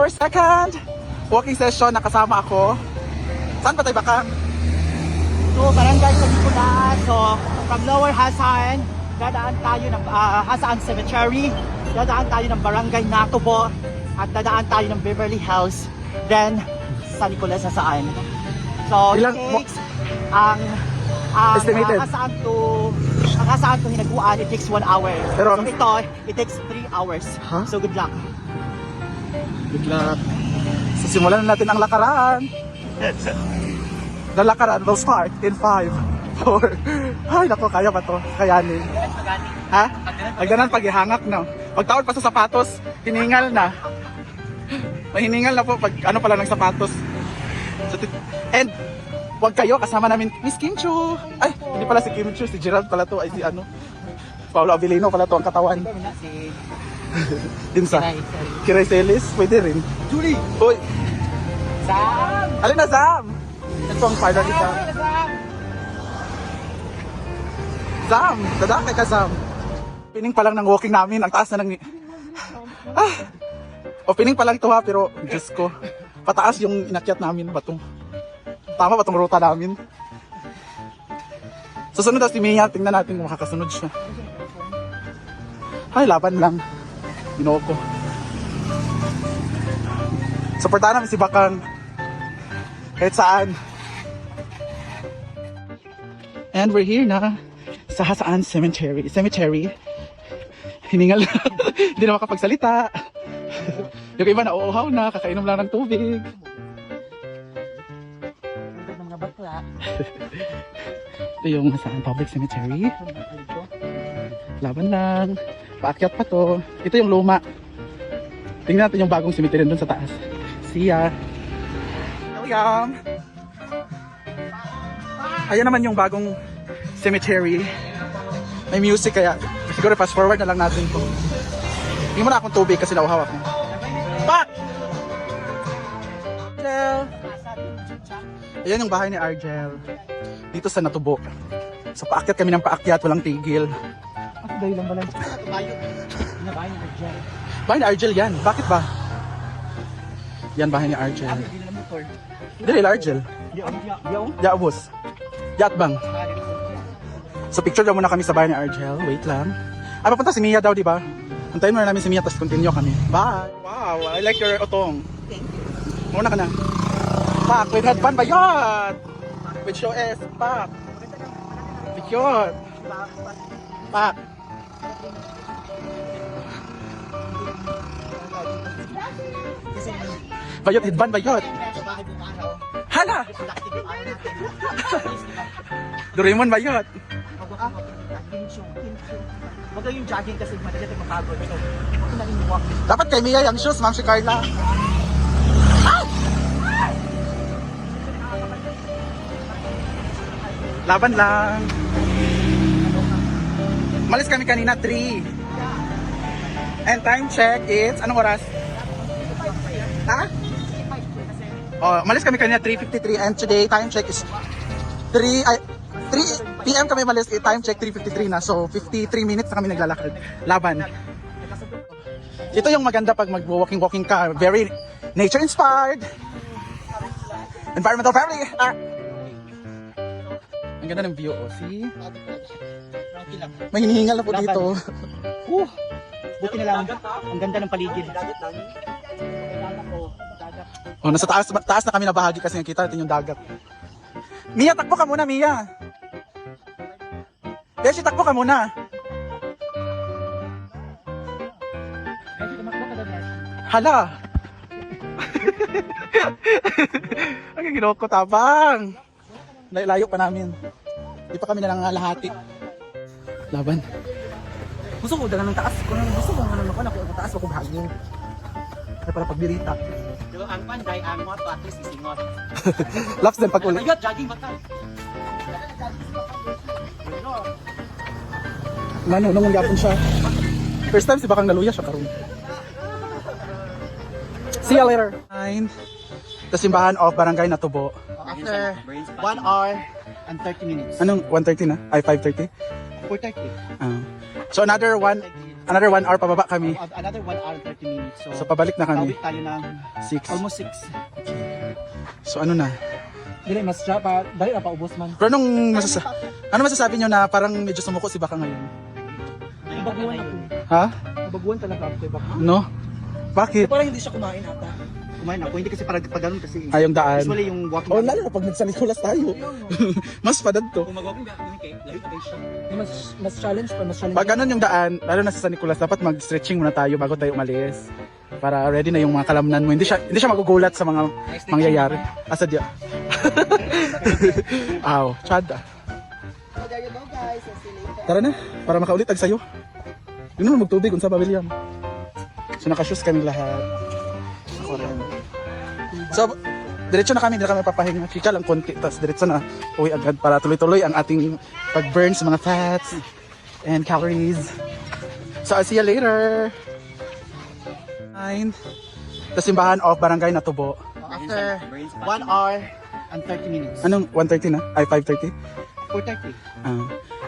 For second walking session, nakasama ako. Saan ba tayo bakang? So, barangay sa Nicolas. So, from Lower Hasaan, dadaan tayo ng Hasaan Cemetery. Dadaan tayo ng Barangay Natubo. At dadaan tayo ng Beverly Hills. Then, sa Nicolas Hasaan. So, Ilang- it takes ang Estimated. Hasaan to Hinaguan, it takes 1 hour. Pero so, ito, it takes 3 hours. Huh? So, good luck. Good luck. So, simulan na natin ang lakaran. The lakaran will start in 5, 4. Ay, naku, kaya ba to? Kayanin. Ha? Pagdanan pag ihangak na. Pagtawad pa sa sapatos, hiningal na. Mahiningal na po pag ano pala ng sapatos. And, wag kayo, kasama namin Miss Kim Chu. Ay, hindi pala si Kim Chu, si Gerald pala to. Ay, si ano. Paolo Abilino pala to ang katawan. Din sa Kiray Celis, pwede rin. Julie! Uy, Sam! alin na Sam? Ito ang partner ni Sam. Sam, dadakay ka Sam. Opening pa lang ng walking namin, ang taas na ng... Opening pa lang ito ha, pero Diyos ko, pataas yung inakyat namin, batong... Tama ba itong ruta namin? Susunod na si Mia, tingnan natin kung makakasunod siya. Ay, laban lang. Ginoo ko. Supportahan namin si Bakang. Kahit saan. And we're here na sa Hasaan Cemetery. Hiningal na. Hindi na makapagsalita. Yung iba na uuhaw na, kakainom lang ng tubig. Ito yung Hasaan Public Cemetery. Laban lang. Paakyat pa to. Ito yung luma. Tingnan natin yung bagong cemetery dun sa taas. See ya. Welcome. Ayan naman yung bagong cemetery. May music kaya siguro fast forward na lang natin to. Hindi mo na akong tubig kasi nauhaw ako. Pak! Hello! Ayan yung bahay ni Argel. Dito sa Natubo. So paakyat kami ng paakyat, walang tigil. At dahil lang ba lang? Bahay ni Argel. Bahay ni Argel yan. Bakit ba? Yan bahay ni Argel. Hindi na motor. Dili Argel. Yaw? Yaubos. Yatbang. So picture daw muna kami sa bahay ni Argel. Wait lang. Ay, papunta si Mia daw, di ba? Antayin muna namin si Mia, tapos continue kami. Bye! Wow, I like your otong. Thank you. Muna ka na. Pak, with headband ba yun? With show S, pak. Cute. Pak. Bayot, headband bayot. Hala! Doraemon bayot. Wag yung jogging kasi madali tayo mapagod. So, ako na rin yung walk. Dapat kay Mia yung shoes, ma'am si Carla. Ah! Laban lang. Malis kami kanina 3. And time check is, anong oras? Ha? Oh, malis kami kanina 3:53 and today time check is 3 PM kami malis, time check 3:53 na. So 53 minutes na kami naglalakad. Laban. Ito yung maganda pag mag-walking ka, very nature inspired. Environmental friendly. Ang ganda ng view, oh. See? May hinihingal na po dito. Buti na lang. Ang ganda ng paligid. Oh, nasa taas na kami na bahagi kasi nakita natin yung dagat. Mia, takbo ka muna, Mia. Beshi, takbo ka muna. Hala. Ang ginoko tabang. Layo pa namin. Di pa kami nalangalahati. Laban. Gusto ko dalang ng taas. Kung gusto mo naman ako ang taas ako bahagin. Kaya para pagbirita. Pero ang panday ang mo at least isingot. Laps din pag ulit. Ayot, jogging ba ka? Mano, nung gyapon siya. First time si Bakang naluya siya karon. See you later. Sa simbahan of Barangay Natubo. After 1 hour and 30 minutes. Anong 1:30 na? Ay 5:30? 4:30. So another one another 1 hour pababa kami. Another 1 hour 30 minutes. So pabalik na kami. Tawid tayo ng 6. almost 6. So ano na? Dili, mas siya pa, dali na paubos man. Pero ano masasabi nyo na parang medyo sumuko si Baka ngayon? Nabaguan ako. Ha? Nabaguan talaga ako kay Baka. No? Bakit? Parang hindi siya kumain ata. Kumain ako, hindi kasi pag ganun kasi. Ay, yung daan. Usually yung walking. Oh, lalo na pag nagsa Nicolas tayo. Mas padad to. Kung mag-walking ka, mas challenge pa, mas challenge. Pag ganun yung daan, lalo na sa San Nicolas, dapat mag-stretching muna tayo bago tayo umalis. Para ready na yung mga kalamnan mo. Hindi siya magugulat sa mga mangyayari. Asa dia? Aw, chad. So there you go guys, see you later. Tara na, para makaulit tag sayo. Yun naman magtubig, unsa ba William? So naka-shoes kami lahat. Ako rin. So, diretso na kami, hindi na kami papahinga. Chika lang konti, tapos diretso na uwi agad para tuloy-tuloy ang ating pag-burn sa mga fats and calories. So, I'll see you later. The simbahan of Barangay Natubo. After 1 hour and 30 minutes. Anong 1:30 na? Ay 5:30. 4:30.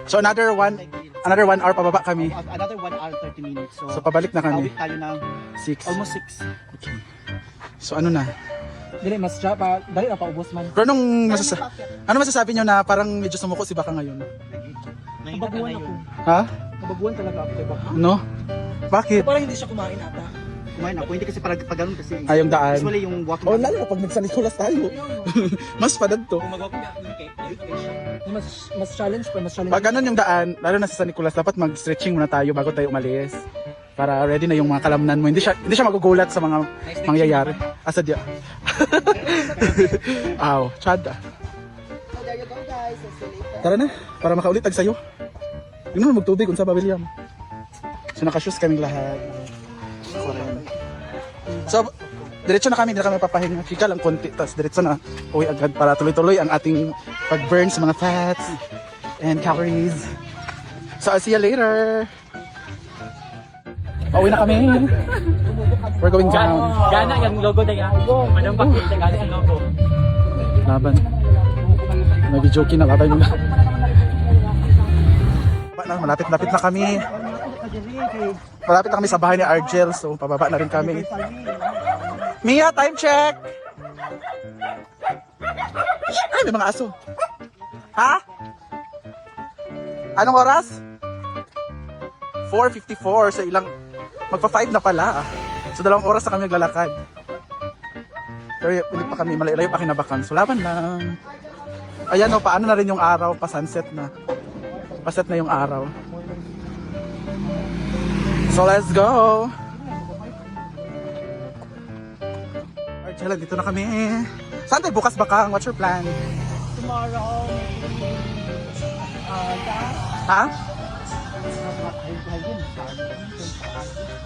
So another 1 hour pababa kami. Another 1 hour 30 minutes. So pabalik na kami. Tawid tayo ng 6. almost 6. Okay. So ano na? Dili, mas siya pa, dali na paubos man. Pero ano masasabi nyo na parang medyo sumuko si Baka ngayon? Nabaguan ako. Ha? Nabaguan talaga ako kay Baka. No? Bakit? Parang hindi siya kumain ata. Kumain ako, hindi kasi pag ganun kasi. Ay, yung daan. Usually yung walking. Oh, lalo na pag nagsa Nicolas tayo. Mas padad to. Kung mag-walking ka, mas challenge pa, mas challenge. Pag ganun yung daan, lalo na sa San Nicolas, dapat mag-stretching muna tayo bago tayo umalis. Para ready na yung mga kalamnan mo. Hindi siya magugulat sa mga mangyayari. Asa dia? Aw, chad. So there you go guys, see you later. Tara na, para makaulit tag sayo. Yun naman magtubig, unsa ba William? So naka-shoes kaming lahat. Ako rin. So, diretso na kami, hindi na kami papahinga. Chika lang konti, tapos diretso na uwi agad para tuloy-tuloy ang ating pag-burn sa mga fats and calories. So, I'll see you later. Pauwi na kami. We're going down. Gana yung logo na yan. Madam Bakit, gana yung logo. Laban. May video na babay muna. Malapit-lapit na kami. Malapit na kami sa bahay ni Argel, so pababa na rin kami. Mia, time check! Ay, may mga aso. Ha? Anong oras? 4:54, so ilang magpa-5 na pala. So 2 oras na kami naglalakad. Pero hindi pa kami, malayo pa kinabakan. So laban lang. Ayan o, paano na rin yung araw, pa-sunset na. Paset na yung araw. So let's go! Argel, dito na kami. Saan tayo bukas Bakang? What's your plan? Tomorrow, Ha?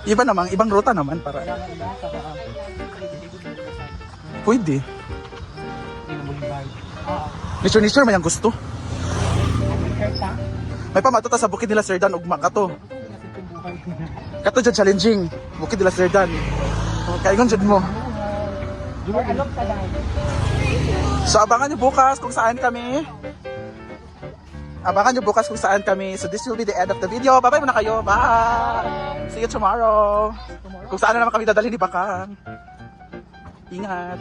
Iba namang, ibang ruta naman para. Pwede. Nature may ang gusto. May pamatuta sa Bukid nila Serdan ugma kato. Kato dyan challenging. Bukid nila Serdan. Kaingon dyan mo. So abangan nyo bukas kung saan kami. Abangan nyo bukas kung saan kami. So this will be the end of the video. Bye-bye muna kayo. Bye! See you tomorrow. Kung saan na naman kami dadalhin ni Bakang. Ingat.